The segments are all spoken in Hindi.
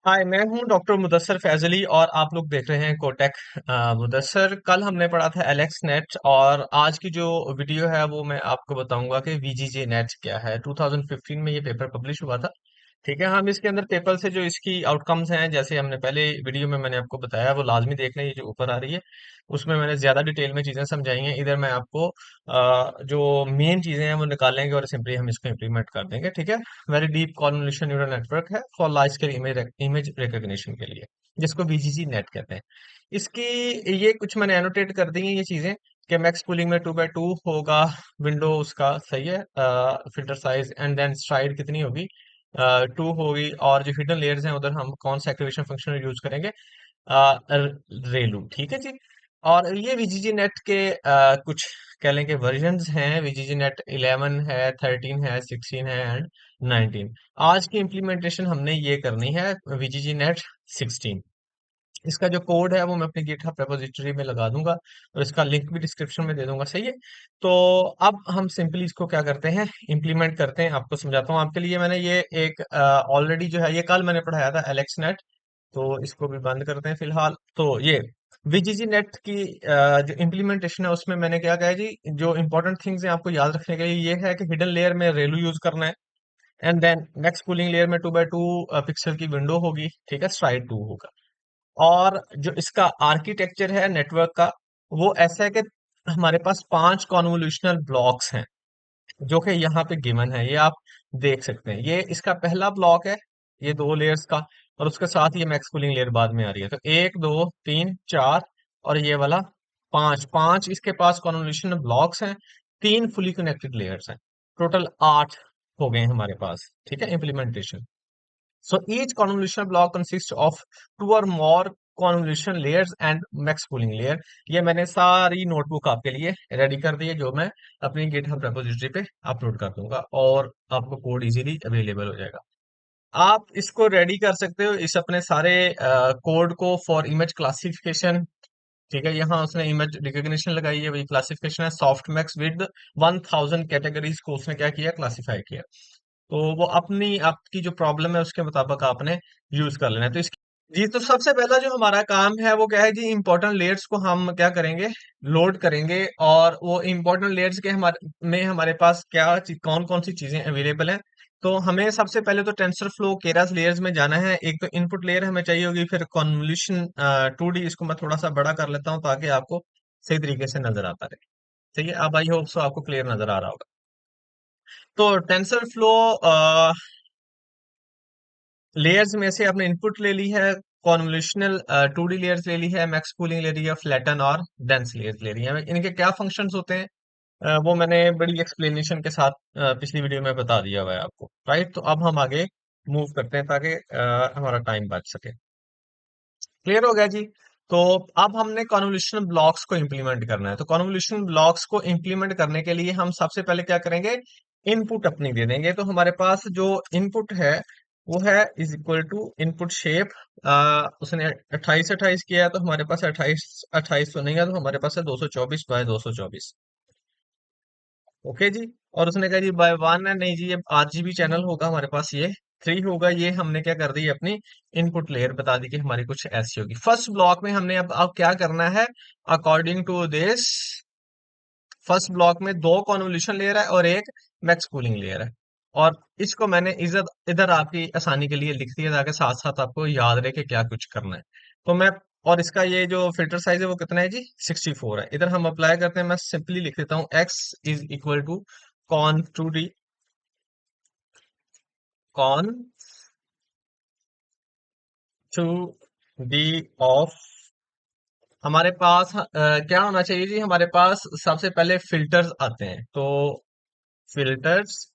हाय, मैं हूं डॉक्टर मुदस्सर फैजली और आप लोग देख रहे हैं कोटेक। मुदस्सर, कल हमने पढ़ा था एलेक्स नेट और आज की जो वीडियो है वो मैं आपको बताऊंगा कि वीजीजे नेट क्या है। 2015 में ये पेपर पब्लिश हुआ था। ठीक है, हम इसके अंदर पेपर से जो इसकी आउटकम्स हैं, जैसे हमने पहले वीडियो में मैंने आपको बताया, वो लाजमी देखना। ये जो ऊपर आ रही है उसमें मैंने ज्यादा डिटेल में चीजें समझाई हैं। इधर मैं आपको जो मेन चीजें हैं वो निकालेंगे और सिंपली हम इसको इम्प्लीमेंट कर देंगे। ठीक है। Very deep convolution neural network है for large scale image recognition के लिए, जिसको वीजीसी नेट कहते हैं। इसकी ये कुछ मैंने एनोटेट कर दी हैं ये चीजें कि मैक्स पूलिंग में 2/2 होगा। विंडो उसका सही है। Filter size and then stride कितनी होगी? 2 होगी। और जो हिडन लेयर्स हैं उधर हम कौन सा एक्टिवेशन फंक्शन यूज करेंगे? रेलू। ठीक है जी। और ये वीजीजी नेट के कुछ कह लें कि वर्जन्स हैं। वीजीजी नेट 11 है, 13 है, 16 है एंड 19। आज की इम्प्लीमेंटेशन हमने ये करनी है वीजीजी नेट 16। इसका जो कोड है वो मैं अपनी गिटहब रेपोजिटरी में लगा दूंगा और इसका लिंक भी डिस्क्रिप्शन में दे दूंगा। सही है। तो अब हम सिंपली इसको क्या करते हैं, इम्प्लीमेंट करते हैं। आपको समझाता हूँ। आपके लिए मैंने ये एक ऑलरेडी जो है ये कल मैंने पढ़ाया था एलेक्स नेट। तो इसको भी बंद करते हैं फिलहाल। तो ये वीजीजी नेट की जो इम्प्लीमेंटेशन है उसमें मैंने क्या कहा है जी, जो इंपॉर्टेंट थिंग्स हैं आपको याद रखने के लिए ये है कि हिडन लेयर में रेलू यूज करना है। And then next pooling layer में 2/2 पिक्सल की विंडो होगी। ठीक है, स्ट्राइड 2 होगा। और जो इसका आर्किटेक्चर है नेटवर्क का, वो ऐसा है कि हमारे पास 5 कॉन्वोल्यूशनल ब्लॉक्स हैं जो कि यहाँ पे गिवन है। ये आप देख सकते हैं। ये इसका पहला ब्लॉक है, ये 2 लेयर्स का। और उसके साथ ये मैक्स कूलिंग लेयर बाद में आ रही है। तो 1 2 3 4 और ये वाला 5 5 इसके पास कॉन्वोल्यूशनल ब्लॉक्स हैं। 3 फुली कनेक्टेड लेयर्स हैं। टोटल 8 हो गए हैं हमारे पास। ठीक है, implementation. So each convolutional block consists of 2 or more convolution layers and max pooling layer। ये मैंने सारी नोटबुक आपके लिए रेडी कर दी है, जो मैं अपनी गिटहब रेपोजिटरी पे अपलोड कर दूंगा और आपको कोड इजीली अवेलेबल हो जाएगा। आप इसको रेडी कर सकते हो, इस अपने सारे कोड को फॉर इमेज क्लासिफिकेशन। ठीक है, यहाँ उसने इमेज रिकॉग्निशन लगाई है, वही क्लासिफिकेशन है। सॉफ्ट मैक्स विद 1000 कैटेगरीज को उसने क्या किया, क्लासिफाई किया। तो वो अपनी आपकी जो प्रॉब्लम है उसके मुताबिक आपने यूज कर लेना है। तो इसकी जी, तो सबसे पहला जो हमारा काम है वो क्या है जी, इंपॉर्टेंट लेयर्स को हम क्या करेंगे, लोड करेंगे। और वो इंपॉर्टेंट लेयर्स के हमारे पास क्या कौन कौन सी चीजें अवेलेबल हैं। तो हमें सबसे पहले तो टेंसर फ्लो केरास लेयर्स में जाना है। एक तो इनपुट लेयर हमें चाहिए होगी, फिर कॉन्वोल्यूशन 2D। इसको मैं थोड़ा सा बड़ा कर लेता हूँ ताकि आपको सही तरीके से नजर आता रहे। ठीक है, अब आई होप सो आपको क्लियर नजर आ रहा होगा। तो टेंसर फ्लो लेयर्स में से आपने इनपुट ले ली है, कॉन्वोल्यूशनल 2D लेयर्स ले ली है, मैक्स कूलिंग ले ली है, फ्लैटन और डेंस लेयर्स ले ली है। इनके क्या फंक्शंस होते हैं वो मैंने बड़ी एक्सप्लेनेशन के साथ पिछली वीडियो में बता दिया हुआ है आपको। राइट, तो अब हम आगे मूव करते हैं ताकि हमारा टाइम बच सके। क्लियर हो गया जी। तो अब हमने कॉन्वोल्यूशन ब्लॉक्स को इंप्लीमेंट करना है। तो कॉन्वोल्यूशन ब्लॉक्स को इंप्लीमेंट करने के लिए हम सबसे पहले क्या करेंगे, इनपुट अपनी दे देंगे। तो हमारे पास जो इनपुट है वो है is equal to input shape. उसने 28 किया है तो हमारे पास 28 तो नहीं है, तो हमारे पास है 224 बाय 224। ओके जी। और उसने कहा जी बाय 1 है, नहीं जी ये RGB चैनल होगा हमारे पास, ये 3 होगा। ये हमने क्या कर दी, अपनी इनपुट लेयर बता दी कि हमारी कुछ ऐसी होगी। फर्स्ट ब्लॉक में हमने अब क्या करना है, according to this. First block में 2 कॉन्वोल्यूशन लेयर है और एक मैक्स कूलिंग लेयर है। और इसको मैंने इधर इधर आपकी आसानी के लिए लिख दिया ताकि साथ साथ आपको याद रहे कि क्या कुछ करना है। तो मैं और इसका ये जो फिल्टर साइज है वो कितना है जी, 64 है। इधर हम अप्लाई करते हैं, मैं सिंपली लिख देता हूँ x is equal to conv 2D, conv 2D of. हमारे पास क्या होना चाहिए जी, हमारे पास सबसे पहले फिल्टर्स आते हैं। तो फिल्टर्स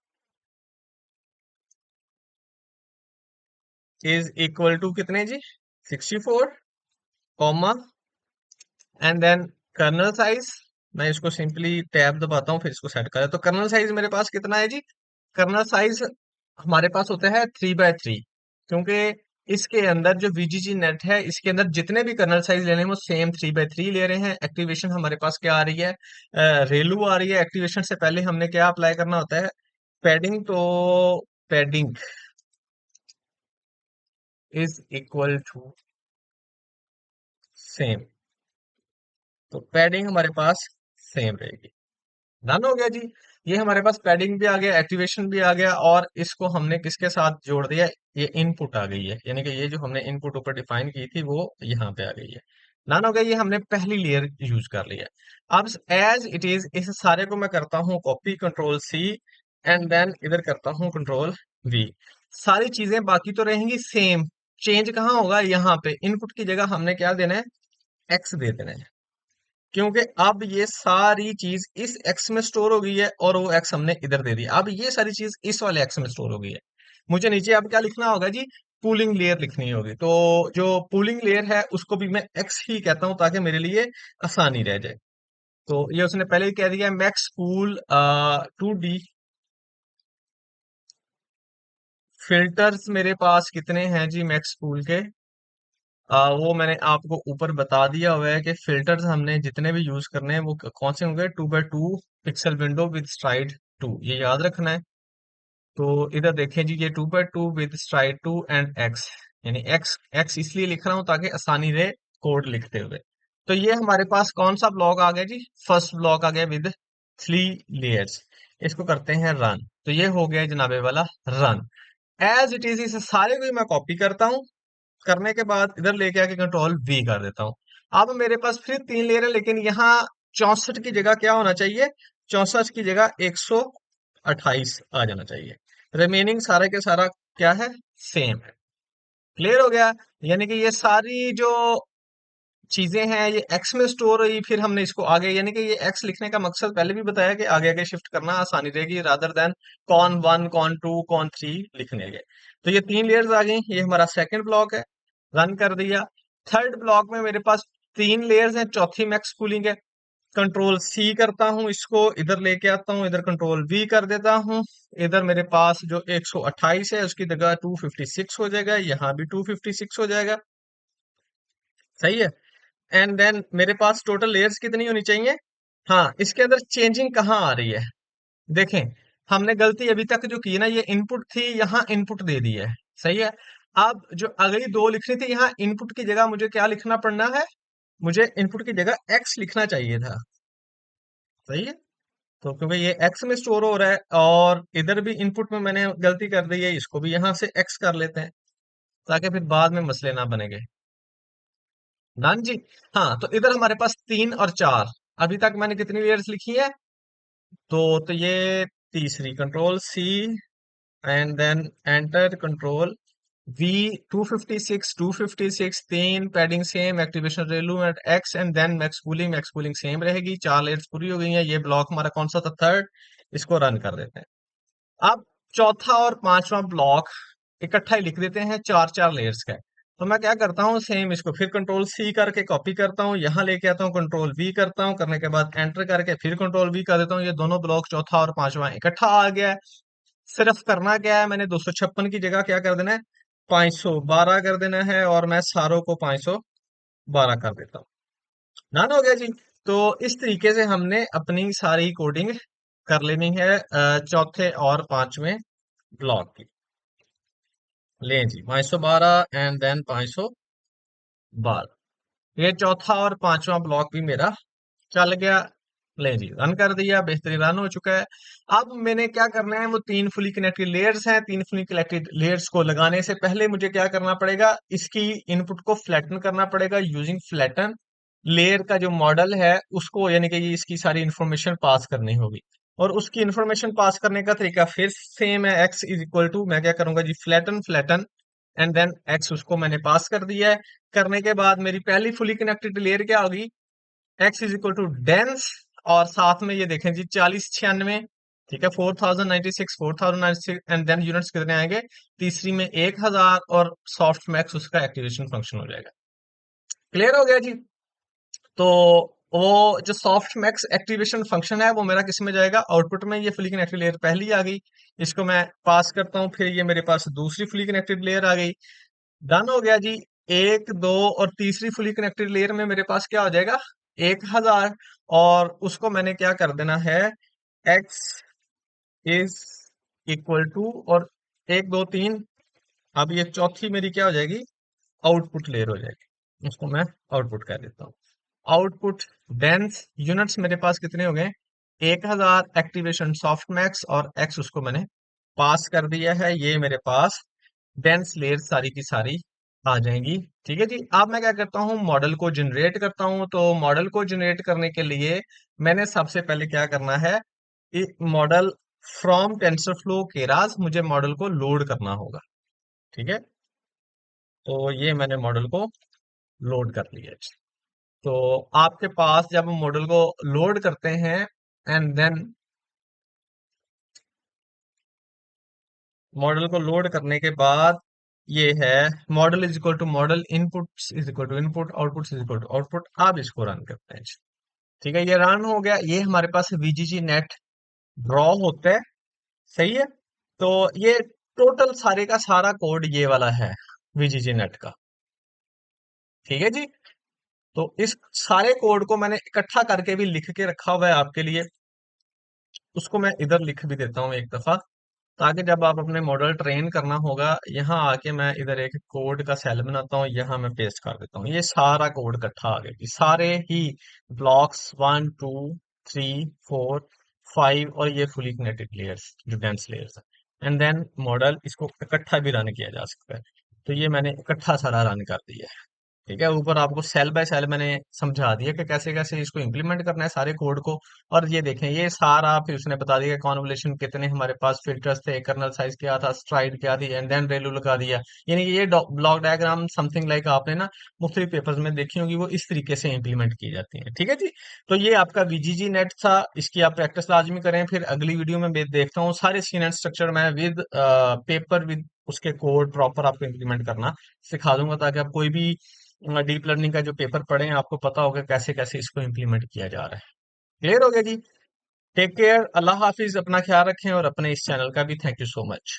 इज इक्वल टू कितने जी, 64, comma and then kernel size. मैं इसको सिंपली टैब दबाता हूँ फिर इसको सेट करें। तो कर्नल साइज मेरे पास कितना है जी, कर्नल साइज हमारे पास होता है 3/3। क्योंकि इसके अंदर जो वीजीजी नेट है इसके अंदर जितने भी कर्नल साइज ले रहे हैं वो सेम 3/3 ले रहे हैं। एक्टिवेशन हमारे पास क्या आ रही है, रेलू आ रही है। एक्टिवेशन से पहले हमने क्या अप्लाई करना होता है, पैडिंग। तो padding is equal to same. तो पैडिंग हमारे पास सेम रहेगी। डन हो गया जी। ये हमारे पास पैडिंग भी आ गया, एक्टिवेशन भी आ गया, और इसको हमने किसके साथ जोड़ दिया, ये इनपुट आ गई है, यानी कि ये जो हमने इनपुट ऊपर डिफाइन की थी वो यहाँ पे आ गई है। डन हो गया, ये हमने पहली लेयर यूज कर लिया। अब एज इट इज इस सारे को मैं करता हूँ copy, control C, and then इधर करता हूँ कंट्रोल वी। सारी चीजें बाकी तो रहेंगी सेम। चेंज कहाँ होगा, यहाँ पे इनपुट की जगह हमने क्या देना है, एक्स दे देना है, क्योंकि अब ये सारी चीज इस एक्स में स्टोर हो गई है और वो एक्स हमने इधर दे दिया। अब ये सारी चीज इस वाले एक्स में स्टोर हो गई है। मुझे नीचे अब क्या लिखना होगा जी, पूलिंग लेयर लिखनी होगी। तो जो पूलिंग लेयर है उसको भी मैं एक्स ही कहता हूं ताकि मेरे लिए आसानी रह जाए। तो ये उसने पहले ही कह दिया, मैक्स पूल 2D। फिल्टर्स मेरे पास कितने हैं जी मैक्स पूल के, वो मैंने आपको ऊपर बता दिया हुआ है कि फिल्टर्स हमने जितने भी यूज करने हैं वो कौन से होंगे, 2x2 pixel window with STRIDE 2, ये याद रखना है। तो इधर देखें जी, ये 2x2 with STRIDE 2 and x, यानी एक्स एक्स इसलिए लिख रहा हूं ताकि आसानी रहे कोड लिखते हुए। तो ये हमारे पास कौन सा ब्लॉक आ गया जी, फर्स्ट ब्लॉक आ गया विद 3 लेयर्स। इसको करते हैं रन। तो ये हो गया जनाबे वाला रन। एज इट इज इस सारे को ही मैं कॉपी करता हूँ, करने के बाद इधर लेके आके कंट्रोल वी कर देता हूँ। अब मेरे पास फिर 3 लेयर है, लेकिन यहाँ 64 की जगह क्या होना चाहिए, 64 की जगह 128 आ जाना चाहिए। रिमेनिंग सारा के सारा क्या है, सेम है। क्लियर हो गया। यानी कि ये सारी जो चीजें हैं ये एक्स में स्टोर हुई, फिर हमने इसको आगे, यानी कि ये एक्स लिखने का मकसद पहले भी बताया कि आगे आगे शिफ्ट करना आसानी रहेगी, रादर देन कॉन 1 कॉन 2 कॉन 3 लिखने के। तो ये 3 लेयर्स आ गई, ये हमारा सेकंड ब्लॉक है। रन कर दिया। थर्ड ब्लॉक में मेरे पास 3 लेयर्स हैं, चौथी मैक्स कूलिंग है। कंट्रोल सी करता हूं, इसको इधर लेके आता हूं, इधर कंट्रोल वी कर देता हूं। इधर मेरे पास जो 128 है उसकी जगह 256 हो जाएगा, यहाँ भी 256 हो जाएगा। सही है। एंड देन मेरे पास टोटल लेयर्स कितनी होनी चाहिए। हाँ, इसके अंदर चेंजिंग कहाँ आ रही है, देखें। हमने गलती अभी तक जो की ना, ये इनपुट थी, यहाँ इनपुट दे दी है। सही है। अब जो अगली दो लिखनी थी, यहाँ इनपुट की जगह मुझे क्या लिखना पड़ना है, मुझे इनपुट की जगह एक्स लिखना चाहिए था। सही है। तो क्योंकि ये एक्स में स्टोर हो रहा है और इधर भी इनपुट में मैंने गलती कर दी है, इसको भी यहाँ से एक्स कर लेते हैं ताकि फिर बाद में मसले ना बनेंगे। डन जी। हाँ, तो इधर हमारे पास 3 और 4, अभी तक मैंने कितनी लेयर्स लिखी है, तो ये तीसरी, control C and then enter control V. 256 तीन, padding same, activation relu and X, and then max pooling same रहेगी। 4 लेयर्स पूरी हो गई हैं। ये ब्लॉक हमारा कौन सा था, थर्ड। इसको रन कर देते हैं। अब चौथा और पांचवा ब्लॉक इकट्ठा ही लिख देते हैं, 4 4 लेयर्स का है। तो मैं क्या करता हूँ, सेम इसको फिर कंट्रोल सी करके कॉपी करता हूँ, यहाँ लेके आता हूँ, कंट्रोल वी करता हूँ, करने के बाद एंटर करके फिर कंट्रोल वी कर देता हूँ। ये दोनों ब्लॉक चौथा और पांचवा इकट्ठा आ गया है। सिर्फ करना क्या है, मैंने 256 की जगह क्या कर देना है, 512 कर देना है, और मैं सारों को 512 कर देता हूँ। डन हो गया जी। तो इस तरीके से हमने अपनी सारी कोडिंग कर लेनी है चौथे और पांचवें ब्लॉक की। लें जी, 512 एंड देन 512। ये चौथा और पांचवा ब्लॉक भी मेरा चल गया। ले जी, रन कर दिया, बेहतरीन रन हो चुका है। अब मैंने क्या करना है, वो 3 फुली कनेक्टेड लेयर्स हैं, 3 फुली कनेक्टेड लेयर्स को लगाने से पहले मुझे क्या करना पड़ेगा, इसकी इनपुट को फ्लैटन करना पड़ेगा यूजिंग फ्लैटन। लेयर का जो मॉडल है उसको, यानी कि ये इसकी सारी इंफॉर्मेशन पास करनी होगी, और उसकी इंफॉर्मेशन पास करने का तरीका फिर सेम है, एक्स इज इक्वल टू, मैं क्या करूंगा जी, flatten flatten, and then X उसको मैंने पास कर दिया है। करने के बाद मेरी पहली फुली कनेक्टेड लेयर क्या होगी, x is equal to dense, और साथ में ये देखें जी 4096, ठीक है, 4096, 4096, एंड देन यूनिट्स कितने आएंगे, तीसरी में 1000, और सॉफ्ट मैक्स उसका एक्टिवेशन फंक्शन हो जाएगा। क्लियर हो गया जी। तो वो जो सॉफ्ट मैक्स एक्टिवेशन फंक्शन है वो मेरा किस में जाएगा, आउटपुट में। ये फुली कनेक्टेड लेयर पहली आ गई, इसको मैं पास करता हूँ, फिर ये मेरे पास दूसरी फुली कनेक्टेड लेयर आ गई। डन हो गया जी। एक, दो और तीसरी फुली कनेक्टेड लेयर में मेरे पास क्या हो जाएगा, 1000, और उसको मैंने क्या कर देना है, एक्स इज इक्वल टू, और 1 2 3 अब ये चौथी मेरी क्या हो जाएगी, आउटपुट लेयर हो जाएगी, उसको मैं आउटपुट कह देता हूँ। आउटपुट डेंस यूनिट्स मेरे पास कितने हो गए, 1000 एक्टिवेशन सॉफ्ट मैक्स और एक्स उसको मैंने पास कर दिया है। ये मेरे पास डेंस लेयर सारी की सारी आ जाएंगी। ठीक है जी। अब मैं क्या करता हूँ, मॉडल को जनरेट करता हूँ। तो मॉडल को जनरेट करने के लिए मैंने सबसे पहले क्या करना है, मॉडल फ्रॉम टेंसरफ्लो केरास मुझे मॉडल को लोड करना होगा। ठीक है। तो ये मैंने मॉडल को लोड कर लिया। तो आपके पास जब मॉडल को लोड करते हैं एंड देन मॉडल को लोड करने के बाद ये है, model is equal to model, input is equal to input, output is equal to output. आप इसको रन करते हैं। ठीक है, ये रन हो गया। ये हमारे पास वीजीजी नेट ड्रॉ होता है। सही है। तो ये टोटल सारे का सारा कोड ये वाला है वीजीजी नेट का। ठीक है जी। तो इस सारे कोड को मैंने इकट्ठा करके भी लिख के रखा हुआ है आपके लिए। उसको मैं इधर लिख भी देता हूँ एक दफा, ताकि जब आप अपने मॉडल ट्रेन करना होगा, यहाँ आके मैं इधर एक कोड का सेल बनाता हूँ, यहाँ मैं पेस्ट कर देता हूँ। ये सारा कोड इकट्ठा आ गया कि सारे ही ब्लॉक्स 1 2 3 4 5 और ये फुली कनेक्टेड लेयर्स जो डेंस लेयर्स है। एंड देन मॉडल इसको इकट्ठा भी रन किया जा सकता है। तो ये मैंने इकट्ठा सारा रन कर दिया है। ठीक है, ऊपर आपको सेल बाय सेल मैंने समझा दिया कि कैसे कैसे इसको इम्प्लीमेंट करना है सारे कोड को। और ये देखें, ये सारा फिर उसने बता दिया कॉन्वोल्यूशन कितने हमारे पास फिल्टर्स थे, कर्नल साइज क्या था, स्ट्राइड क्या थी, एंड देन रेलू लगा दिया। यानी कि ये ब्लॉक डायग्राम समथिंग लाइक आपने ना मुख्तलिफ पेपर्स में देखी होगी, वो इस तरीके से इम्प्लीमेंट की जाती है। ठीक है जी। तो ये आपका वीजीजी नेट था, इसकी आप प्रैक्टिस लाजमी करें। फिर अगली वीडियो में मैं देखता हूँ सारे सीन एंड स्ट्रक्चर मैं विद पेपर विद उसके कोड प्रॉपर आपको इम्प्लीमेंट करना सिखा दूंगा, ताकि आप कोई भी डीप लर्निंग का जो पेपर पढ़े हैं आपको पता होगा कैसे कैसे इसको इम्प्लीमेंट किया जा रहा है। क्लियर हो गया जी। टेक केयर, अल्लाह हाफिज, अपना ख्याल रखें और अपने इस चैनल का भी थैंक यू सो मच।